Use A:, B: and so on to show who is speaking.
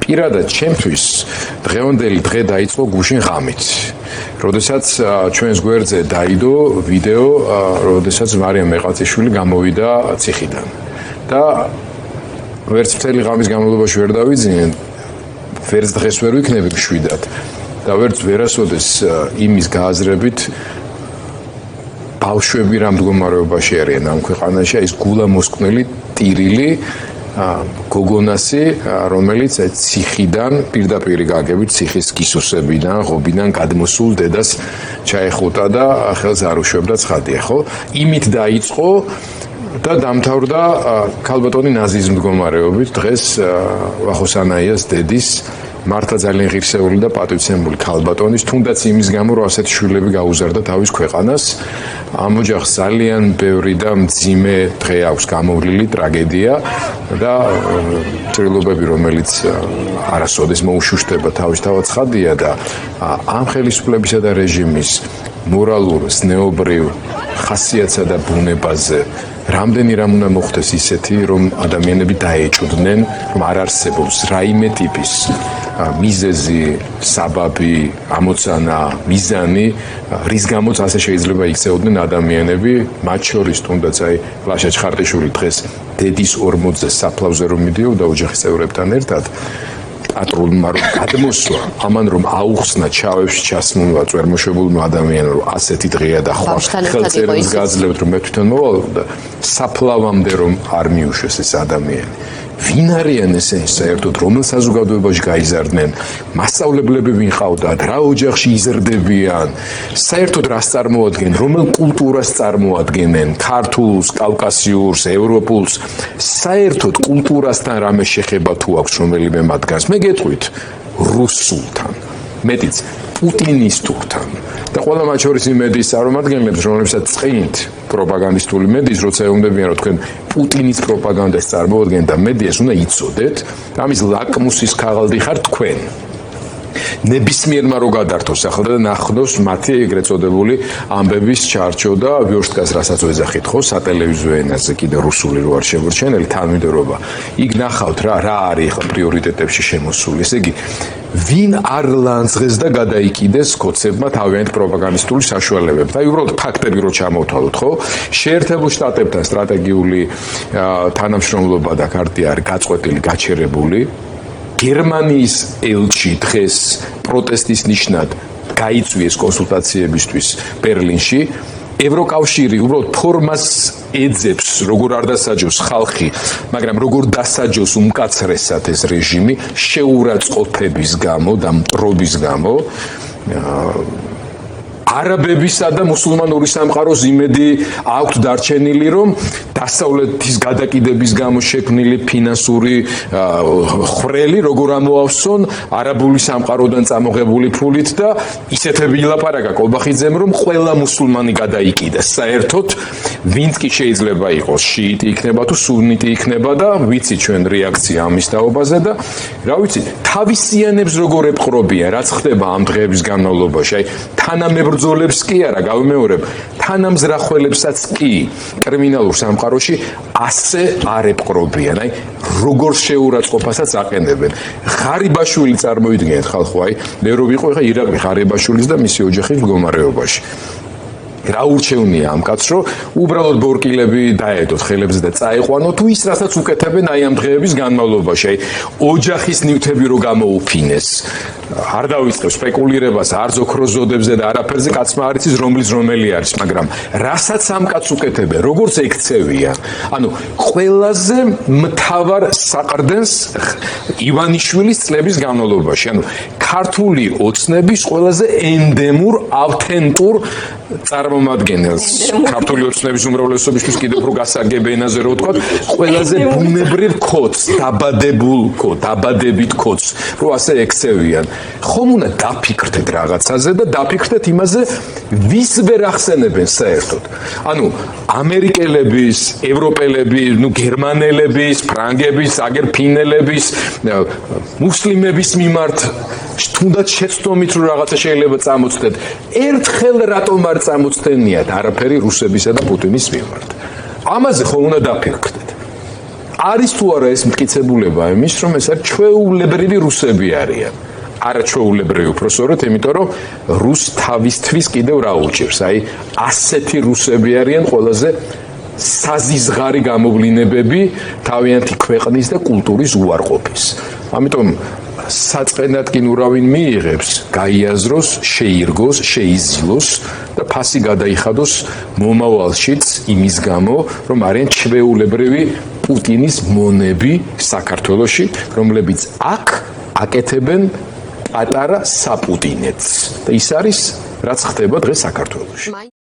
A: პირადად ჩემთვის დღევანდელი დღე დაიწყო გუშინ ღამით. როდესაც ჩვენს გვერდზე დაიდო ვიდეო, როდესაც მარიამ მეყაწიშვილი გამოვიდა ციხიდან. და ვერც მთელი ღამის განმავლობაში ვერ დავიძინე, ვერც დღეს ვერ ვიქნები მშვიდად და ვერც ვერასოდეს იმის გააზრებით ბავშვები რა მდგომარეობაში არიან ამ ქვეყანაში, ის გულამოსკვნელი ტირილი გოგონასი, რომელიც ციხიდან პირდაპირ გაგებით ციხის კისოსებიდან, ღობიდან გადმოსულ დედას ჩაეხუტა და ხელს არ უშვებდა ცხადია, ხო? იმით დაიწყო და დამთავრდა ქალბატონი ნაზის მდგომარეობით დღეს ვახოსანაიას დედის მართლა ძალიან ღირსეული და პატივცემული ქალბატონის, თუნდაც იმის გამო, რომ ასეთი შვილები გაუზარდა თავის ქვეყანას. ამ ოჯახს ძალიან ბევრი და მძიმე დღე აქვს გამოვლილი, ტრაგედია და ჭრილობები, რომელიც არასოდეს მოუშუშდება თავისთავად ცხადია და ამ ხელისუფლებისა და რეჟიმის მორალურ, ზნეობრივ ხასიათსა და ბუნებაზე რამდენი რამ უნდა მოხდეს ისეთი, რომ ადამიანები დაეჭვდნენ, რომ არ არსებობს რაიმე ტიპის მიზეზი, საბაბი, ამოცანა, მიზანი, რის გამოც ასე შეიძლება იქცეოდნენ ადამიანები, მათ შორის თუნდაც ლაშა ჩხარტიშვილი დღეს დედის 40-ზე საფლავზე რომ მიდიოდა ოჯახის წევრებთან ერთად, პატრულმა რომ გადმოსვა, ამან რომ აუხსნა ჩავებში ჩასმულმა წვერმოშვებულმა ადამიანმა, რომ ასეთი დღეა და ხო ხელწერილს გააძლევთ, რომ მე თვითონ მოვალო და საფლავამდე რომ არ მიუშვეს ეს ადამიანი. ვინ არიან ესენი საერთოდ, რომელ საზოგადოებაში გაიზარდნენ, მასწავლებლები ვინ ყავდათ, რა ოჯახში იზრდებიან, საერთოდ რას წარმოადგენენ, რომელ კულტურას წარმოადგენენ, ქართულს, კავკასიურს, ევროპულს, საერთოდ კულტურასთან რამე შეხება თუ აქვს რომელიმე მათგანს, მე გეტყვით, რუსულთან, მეტიც პუტინისტურთან და ყველა მათ შორის იმ მედიის წარმომადგენლებს, რომლებსაც წყინთ პროპაგანდისტული მედიის, როცა ეუბნებიან, რომ თქვენ პუტინის პროპაგანდას წარმოადგენთ და მედიას უნდა იცოდეთ, ამის ლაკმუსის ქაღალდი ხარ თქვენ. ნებისმიერმა რო გადართოს ახლა და ნახნოს მათი ეგრეთ წოდებული ამბების ჩარჩო და ვიორსტკას რასაც ვეძახით ხო სატელევიზიო ენაზე კიდე რუსული რო არ შემორჩენელი თანმიმდევრობა. იქ ნახავთ რა არის ახლა პრიორიტეტებში შემოსული. ესე იგი ვინ არ ლანძღეს და გადაიკიდეს კოცებმა თავიანთ პროპაგანდისტული საშუალებებით. აი უბრალოდ ფაქტები რო ჩამოვთვალოთ, ხო? შეერთებულ შტატებთან სტრატეგიული თანამშრომლობა და კარტი არის გაწყვეტილი, გაჩერებული. გერმანიის ელჩი დღეს პროტესტის ნიშნად გაიწვიეს კონსულტაციებისთვის ბერლინში. ევროკავშირი უბრალოდ ფორმას ეძებს, როგორ არ დასაჯოს ხალხი, მაგრამ როგორ დასაჯოს უმკაცრესად ეს რეჟიმი შეურაცხყოფების გამო და მტრობის გამო. არაბებისა და მუსულმანური სამყაროს იმედი აქვთ დარჩენილი, რომ დასავლეთის გადაკიდების გამო შექმნილი ფინანსური ხვრელი როგორ ამოავსონ არაბული სამყაროდან წამოღებული ფულით და ისეთები ილაპარაკა კოლბახიძემ, რომ ყველა მუსულმანი გადაიკიდეს. საერთოდ ვინც კი შეიძლება იყოს შიიტი იქნება თუ სუნიტი იქნება და ვიცი ჩვენ რეაქცია ამის თაობაზე და რა ვიცი, თავისიანებს როგორ ეპყრობიან, რაც ხდება ამ დღეების განმავლობაში. აი თანამებრძოლებს კი არა, გავიმეორებ, თანამზრახველებსაც კი კრიმინალურ სამყაროში ასე არ ეპყრობიან. აი როგორ შეურაცხყოფასაც აყენებენ. ღარიბაშვილი წარმოიდგინეთ ხალხო, აი მე რო ვიყო ხა ირაკლი ღარიბაშვილის და მისი ოჯახის მდგომარეობაში. რა ურჩევნია ამ კაცს, რომ უბრალოდ ბორკილები დაედოთ ხელებზე და წაიყვანოთ, თუ ის რასაც უკეთებენ აი ამ დღეების განმავლობაში. აი ოჯახის ნივთები რო გამოუფინეს. არ დავიწყებ სპეკულირებას არც ოქროზოდებზე და არაფერზე, კაცმა არ იცის რომლის რომელი არის, მაგრამ რასაც ამ კაცს უკეთებენ, როგორც ექცევიან. ანუ ყველაზე მთავარ საყრდენს ივანიშვილის წლების განმავლობაში. ანუ ქართული ოცნების ყველაზე ენდემურ, ავთენტურ წარმომადგენელს, ქართული ოცნების უმრავლესობისთვის კიდევ უფრო გასაგებ ენაზე რო ვთქვა, ყველაზე ბუნებრივ კოდს, დაბადებით კოდს, რო ასე ექცევიან. ხომ უნდა დაფიქრდეთ რაღაცაზე და დაფიქრდეთ იმაზე, ვის ვერ ახსენებენ საერთოდ. ანუ ამერიკელების, ევროპელების, გერმანელების, ფრანგების, აგერ ფინელების, მუსლიმების მიმართ თუნდაც შეცდომით რომ რაღაცა შეიძლება წამოწდეთ. ერთხელ რატომ არ წამოწდენიათ არაფერი რუსებისა და პუტინის მიმართ. ამაზე ხომ უნდა დაფიქრდეთ. არის თუ არა ეს მტკიცებულება იმის, რომ ეს არის ჩვეულებრივი რუსები არიან. არაჩვეულებრივი უпроსოროთ, იმიტომ რომ რუს თავისთვის კიდევ რა უჭირს. აი, ასეთი რუსები არიან ყველაზე საზიზღარი გამოვლინებები თავიანთი ქვეყნის და კულტურის უარყოფის. ამიტომ საწყენად კი ურავინ მიიღებს, გაიაზროს, შეირგოს, შეიზილოს და ფასი გადაიხადოს მომავალშიც იმის გამო, რომ არიან ჩვეულებრივი პუტინის მონები საქართველოში, რომლებიც აქ აკეთებენ პატარა საპუტინეთს. და ის არის, რაც ხდება დღეს საქართველოში.